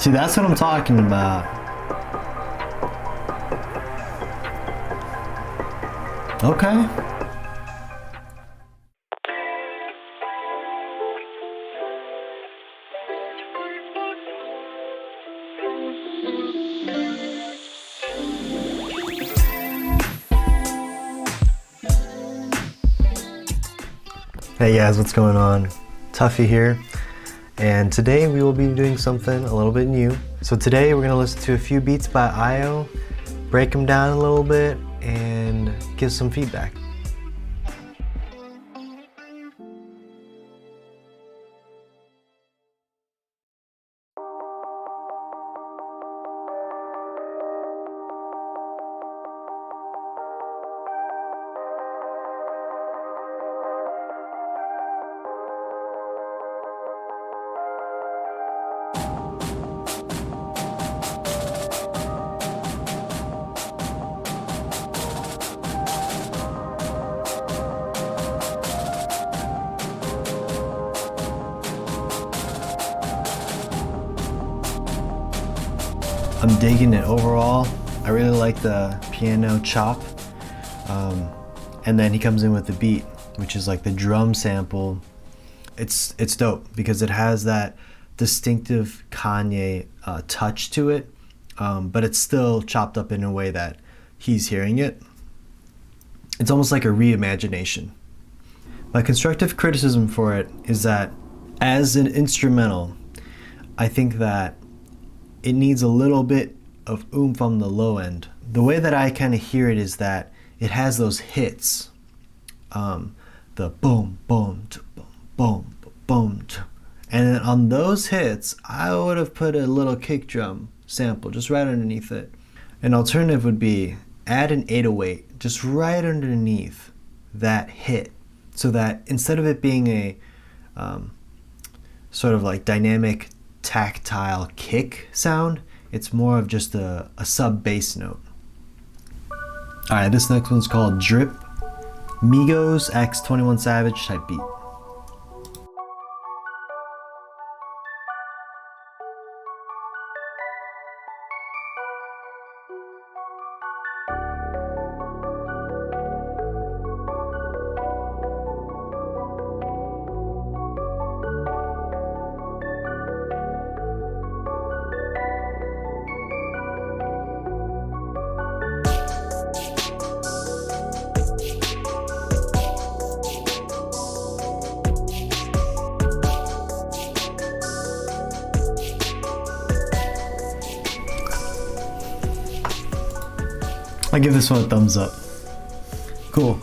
See, that's what I'm talking about. Okay. Hey guys, what's going on? Tuffy here, and today we will be doing something a little bit new. So today we're gonna listen to a few beats by Io, break them down a little bit, and give some feedback. I'm digging it overall. I really like the piano chop. And then he comes in with the beat, which is like the drum sample. It's dope because it has that distinctive Kanye touch to it, but it's still chopped up in a way that he's hearing it. It's almost like a reimagination. My constructive criticism for it is that as an instrumental, I think that it needs a little bit of oomph on the low end. The way that I kind of hear it is that it has those hits. The boom, boom, boom, boom, boom. And then on those hits, I would have put a little kick drum sample just right underneath it. An alternative would be add an 808 just right underneath that hit, so that instead of it being a sort of like dynamic tactile kick sound, it's more of just a sub bass note. Alright, this next one's called Drip, Migos x 21 Savage type beat. I give this one a thumbs up. Cool.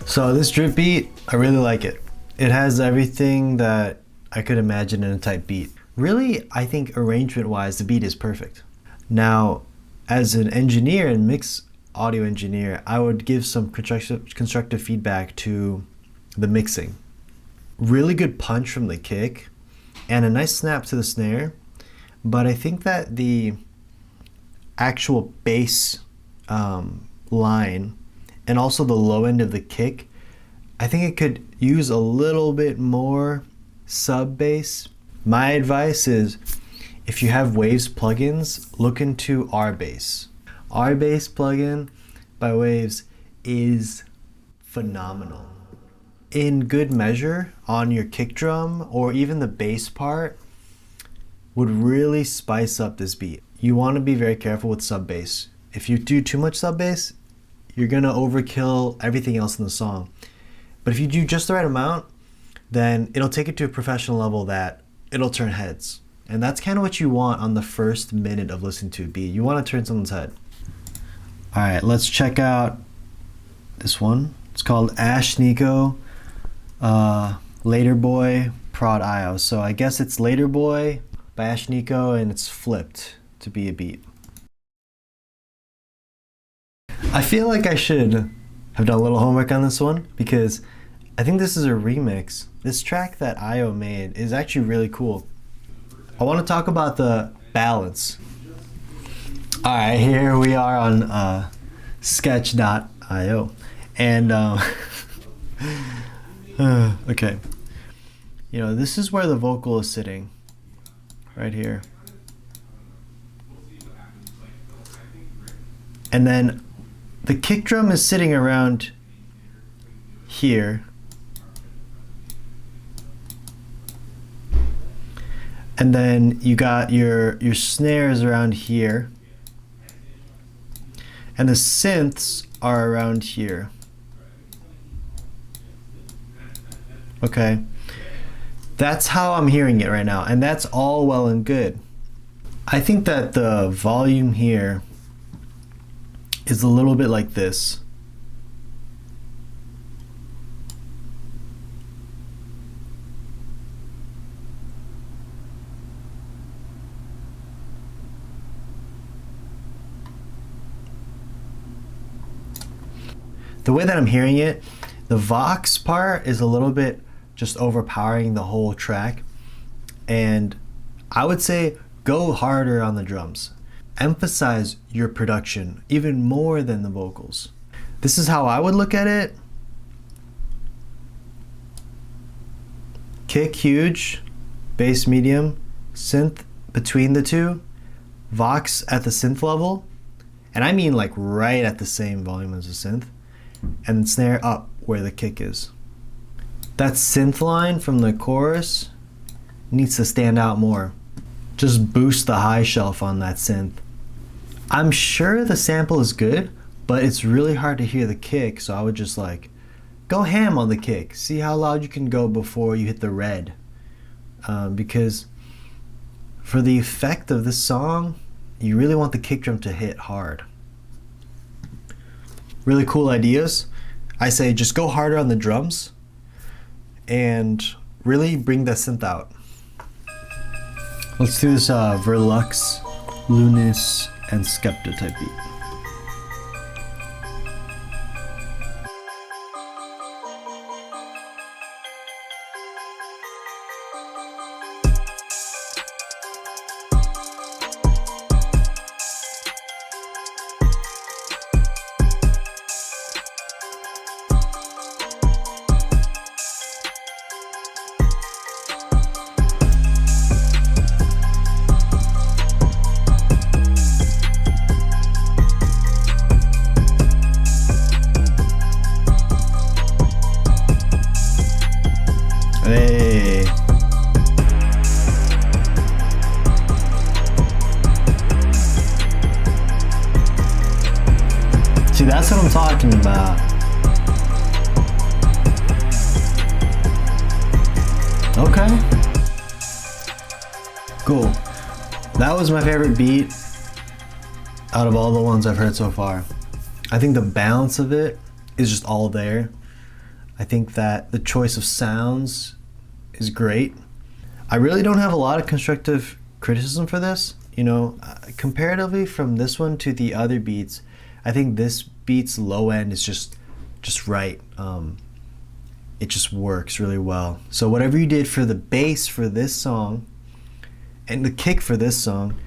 So this drip beat, I really like it. It has everything that I could imagine in a type beat. Really, I think arrangement-wise, the beat is perfect. Now, as an engineer and mix audio engineer, I would give some constructive feedback to the mixing. Really good punch from the kick, and a nice snap to the snare. But I think that the actual bass line and also the low end of the kick, I think it could use a little bit more sub bass. My advice is, if you have Waves plugins, look into R-Bass. R-Bass plugin by Waves is phenomenal. In good measure on your kick drum or even the bass part would really spice up this beat. You want to be very careful with sub bass. If you do too much sub bass, you're gonna overkill everything else in the song. But if you do just the right amount, then it'll take it to a professional level that it'll turn heads. And that's kind of what you want on the first minute of listening to a beat. You want to turn someone's head. All right, let's check out this one. It's called Ash Nico, Later Boy, Prod Io. So I guess it's Later Boy by Ash Nico, and it's flipped to be a beat. I feel like I should have done a little homework on this one because I think this is a remix. This track that Io made is actually really cool. I want to talk about the balance. All right, here we are on sketch.io, and okay, you know, this is where the vocal is sitting, right here. And then the kick drum is sitting around here. And then you got your snares around here. And the synths are around here. Okay. That's how I'm hearing it right now, and that's all well and good. I think that the volume here is a little bit like this. The way that I'm hearing it, the Vox part is a little bit just overpowering the whole track. And I would say go harder on the drums. Emphasize your production even more than the vocals. This is how I would look at it. Kick huge, bass medium, synth between the two, Vox at the synth level, and I mean like right at the same volume as the synth, and snare up where the kick is. That synth line from the chorus needs to stand out more. Just boost the high shelf on that synth. I'm sure the sample is good, but it's really hard to hear the kick, so I would just like go ham on the kick. See how loud you can go before you hit the red. Because for the effect of this song, you really want the kick drum to hit hard. Really cool ideas. I say just go harder on the drums and really bring that synth out. Let's do this Verlux, Lunis, and Skepta type beat. Hey. See, that's what I'm talking about. Okay. Cool. That was my favorite beat out of all the ones I've heard so far. I think the balance of it is just all there. I think that the choice of sounds is great. I really don't have a lot of constructive criticism for this. You know, comparatively from this one to the other beats, I think this beat's low end is just right. It just works really well. So whatever you did for the bass for this song and the kick for this song,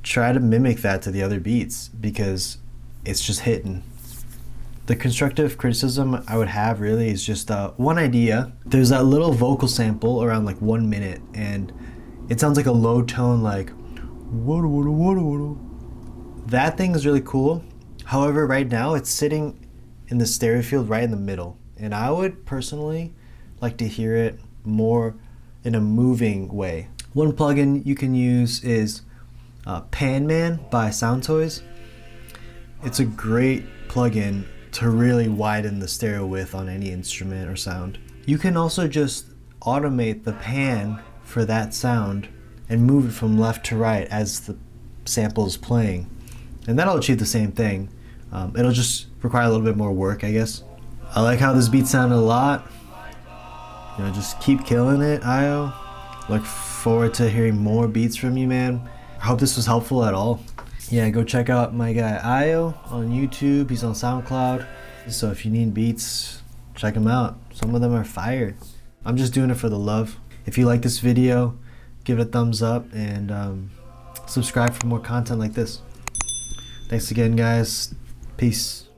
try to mimic that to the other beats because it's just hitting. The constructive criticism I would have really is just one idea. There's that little vocal sample around like 1 minute and it sounds like a low tone like that thing is really cool. However, right now it's sitting in the stereo field right in the middle, and I would personally like to hear it more in a moving way. One plugin you can use is Pan Man by Sound Toys. It's a great plugin to really widen the stereo width on any instrument or sound. You can also just automate the pan for that sound and move it from left to right as the sample is playing, and that'll achieve the same thing. It'll just require a little bit more work, I guess. I like how this beat sounded a lot. You know, just keep killing it, Io. Look forward to hearing more beats from you, man. I hope this was helpful at all. Yeah, go check out my guy Io on YouTube. He's on SoundCloud. So if you need beats, check him out. Some of them are fire. I'm just doing it for the love. If you like this video, give it a thumbs up and subscribe for more content like this. Thanks again, guys. Peace.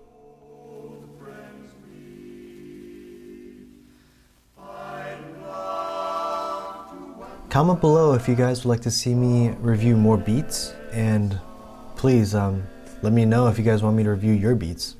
Comment below if you guys would like to see me review more beats, and please Let me know if you guys want me to review your beats.